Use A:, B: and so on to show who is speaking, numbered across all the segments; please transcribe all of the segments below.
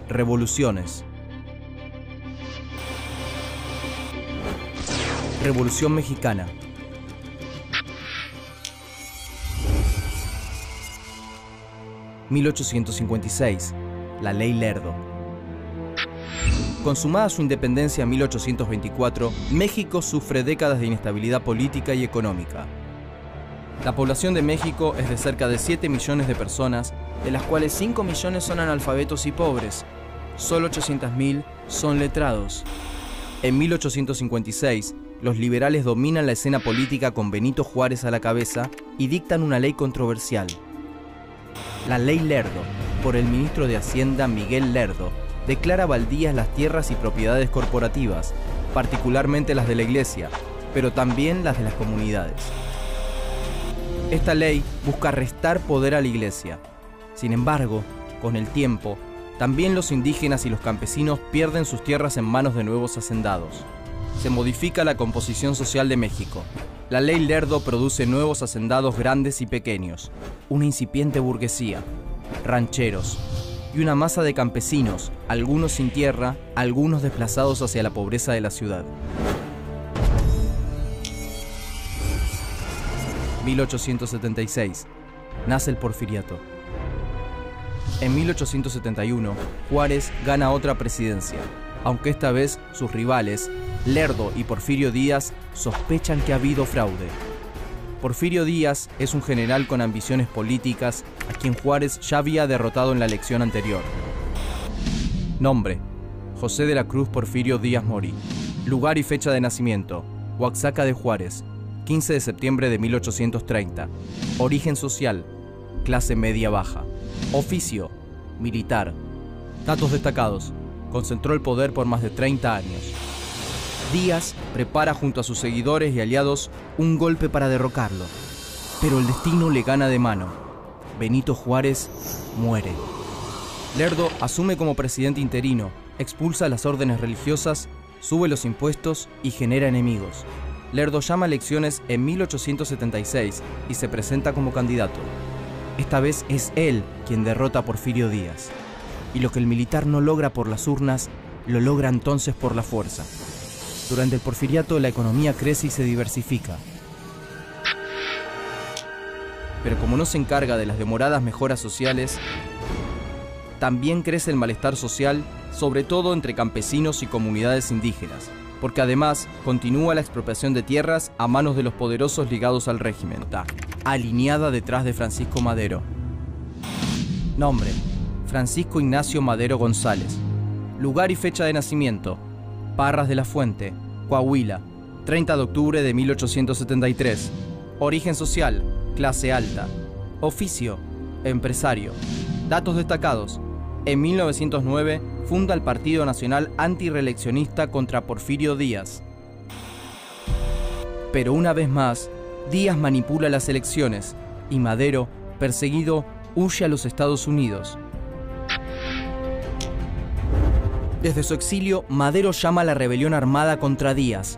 A: Revoluciones. Revolución Mexicana. (1856) La Ley Lerdo. Consumada su independencia en 1824, México sufre décadas de inestabilidad política y económica. La población de México es de cerca de 7 millones de personas, de las cuales 5 millones son analfabetos y pobres. Solo 800.000 son letrados. En 1856, los liberales dominan la escena política con Benito Juárez a la cabeza y dictan una ley controversial. La Ley Lerdo, por el ministro de Hacienda Miguel Lerdo, declara baldías las tierras y propiedades corporativas, particularmente las de la Iglesia, pero también las de las comunidades. Esta ley busca restar poder a la Iglesia. Sin embargo, con el tiempo, también los indígenas y los campesinos pierden sus tierras en manos de nuevos hacendados. Se modifica la composición social de México. La Ley Lerdo produce nuevos hacendados grandes y pequeños, una incipiente burguesía, rancheros y una masa de campesinos, algunos sin tierra, algunos desplazados hacia la pobreza de la ciudad. 1876. Nace el Porfiriato. En 1871, Juárez gana otra presidencia, aunque esta vez sus rivales, Lerdo y Porfirio Díaz, sospechan que ha habido fraude. Porfirio Díaz es un general con ambiciones políticas a quien Juárez ya había derrotado en la elección anterior. Nombre: José de la Cruz Porfirio Díaz Mori. Lugar y fecha de nacimiento: Oaxaca de Juárez, 15 de septiembre de 1830. Origen social: clase media baja. Oficio: militar. Datos destacados: concentró el poder por más de 30 años. Díaz prepara junto a sus seguidores y aliados un golpe para derrocarlo, pero el destino le gana de mano. Benito Juárez muere. Lerdo asume como presidente interino, expulsa las órdenes religiosas, sube los impuestos y genera enemigos. Lerdo llama a elecciones en 1876 y se presenta como candidato. Esta vez es él quien derrota a Porfirio Díaz. Y lo que el militar no logra por las urnas, lo logra entonces por la fuerza. Durante el Porfiriato la economía crece y se diversifica. Pero como no se encarga de las demoradas mejoras sociales, también crece el malestar social, sobre todo entre campesinos y comunidades indígenas, porque además continúa la expropiación de tierras a manos de los poderosos ligados al régimen, alineada detrás de Francisco Madero. Nombre: Francisco Ignacio Madero González. Lugar y fecha de nacimiento: Parras de la Fuente, Coahuila, 30 de octubre de 1873. Origen social: clase alta. Oficio: empresario. Datos destacados: en 1909 funda el Partido Nacional Antirreeleccionista contra Porfirio Díaz. Pero una vez más, Díaz manipula las elecciones y Madero, perseguido, huye a los Estados Unidos. Desde su exilio, Madero llama a la rebelión armada contra Díaz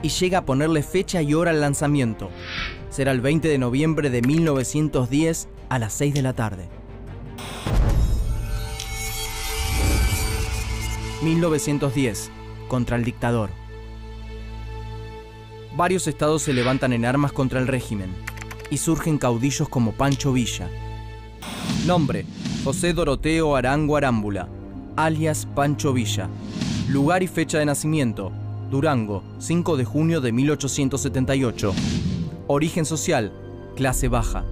A: y llega a ponerle fecha y hora al lanzamiento. Será el 20 de noviembre de 1910 a las 6 de la tarde. 1910. Contra el dictador. Varios estados se levantan en armas contra el régimen y surgen caudillos como Pancho Villa. Nombre: José Doroteo Arango Arámbula, alias Pancho Villa. Lugar y fecha de nacimiento: Durango, 5 de junio de 1878. Origen social: clase baja.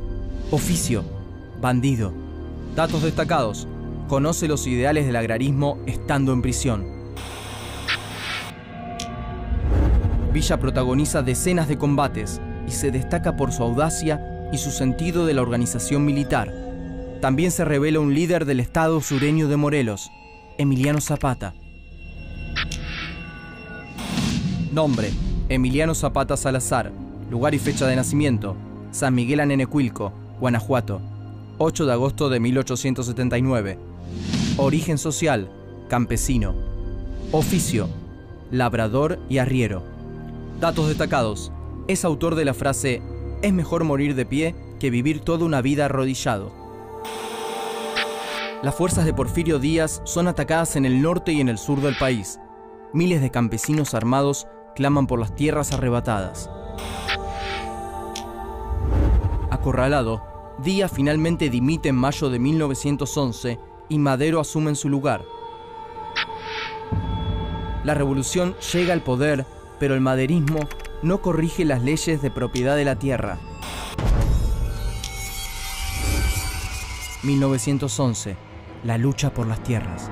A: Oficio: bandido. Datos destacados: conoce los ideales del agrarismo estando en prisión. Villa protagoniza decenas de combates y se destaca por su audacia y su sentido de la organización militar. También se revela un líder del estado sureño de Morelos, Emiliano Zapata. Nombre: Emiliano Zapata Salazar. Lugar y fecha de nacimiento: San Miguel Anenecuilco, Guanajuato, 8 de agosto de 1879. Origen social: campesino. Oficio: labrador y arriero. Datos destacados: es autor de la frase «Es mejor morir de pie que vivir toda una vida arrodillado». Las fuerzas de Porfirio Díaz son atacadas en el norte y en el sur del país. Miles de campesinos armados claman por las tierras arrebatadas. Acorralado, Díaz finalmente dimite en mayo de 1911 y Madero asume en su lugar. La revolución llega al poder, pero el maderismo no corrige las leyes de propiedad de la tierra. 1911. La lucha por las tierras.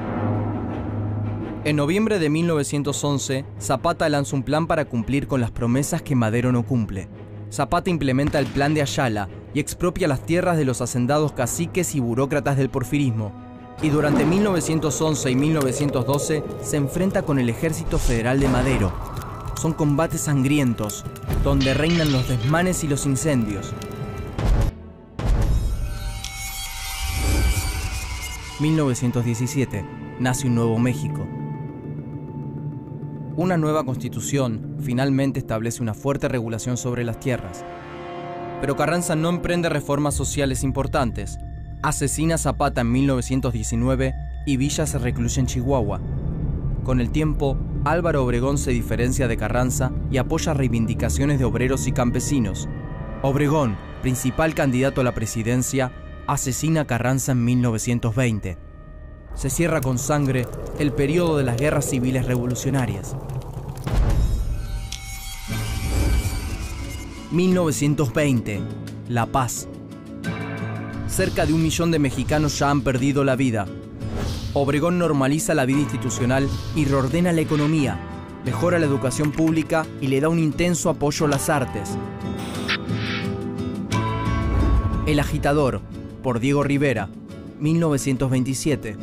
A: En noviembre de 1911, Zapata lanza un plan para cumplir con las promesas que Madero no cumple. Zapata implementa el Plan de Ayala y expropia las tierras de los hacendados caciques y burócratas del porfirismo. Y durante 1911 y 1912 se enfrenta con el Ejército Federal de Madero. Son combates sangrientos, donde reinan los desmanes y los incendios. 1917. Nace un nuevo México. Una nueva constitución finalmente establece una fuerte regulación sobre las tierras. Pero Carranza no emprende reformas sociales importantes. Asesina a Zapata en 1919 y Villa se recluye en Chihuahua. Con el tiempo, Álvaro Obregón se diferencia de Carranza y apoya reivindicaciones de obreros y campesinos. Obregón, principal candidato a la presidencia, asesina a Carranza en 1920. Se cierra con sangre el periodo de las guerras civiles revolucionarias. 1920. La paz. Cerca de 1 millón de mexicanos ya han perdido la vida. Obregón normaliza la vida institucional y reordena la economía, mejora la educación pública y le da un intenso apoyo a las artes. El agitador, por Diego Rivera, 1927.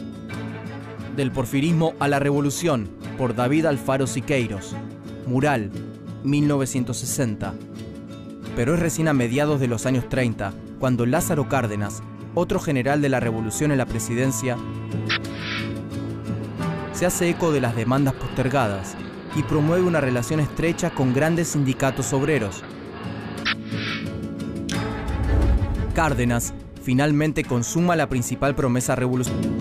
A: Del porfirismo a la revolución, por David Alfaro Siqueiros, Mural, 1960. Pero es recién a mediados de los años 30, cuando Lázaro Cárdenas, otro general de la revolución en la presidencia, se hace eco de las demandas postergadas y promueve una relación estrecha con grandes sindicatos obreros. Cárdenas finalmente consuma la principal promesa revolucionaria.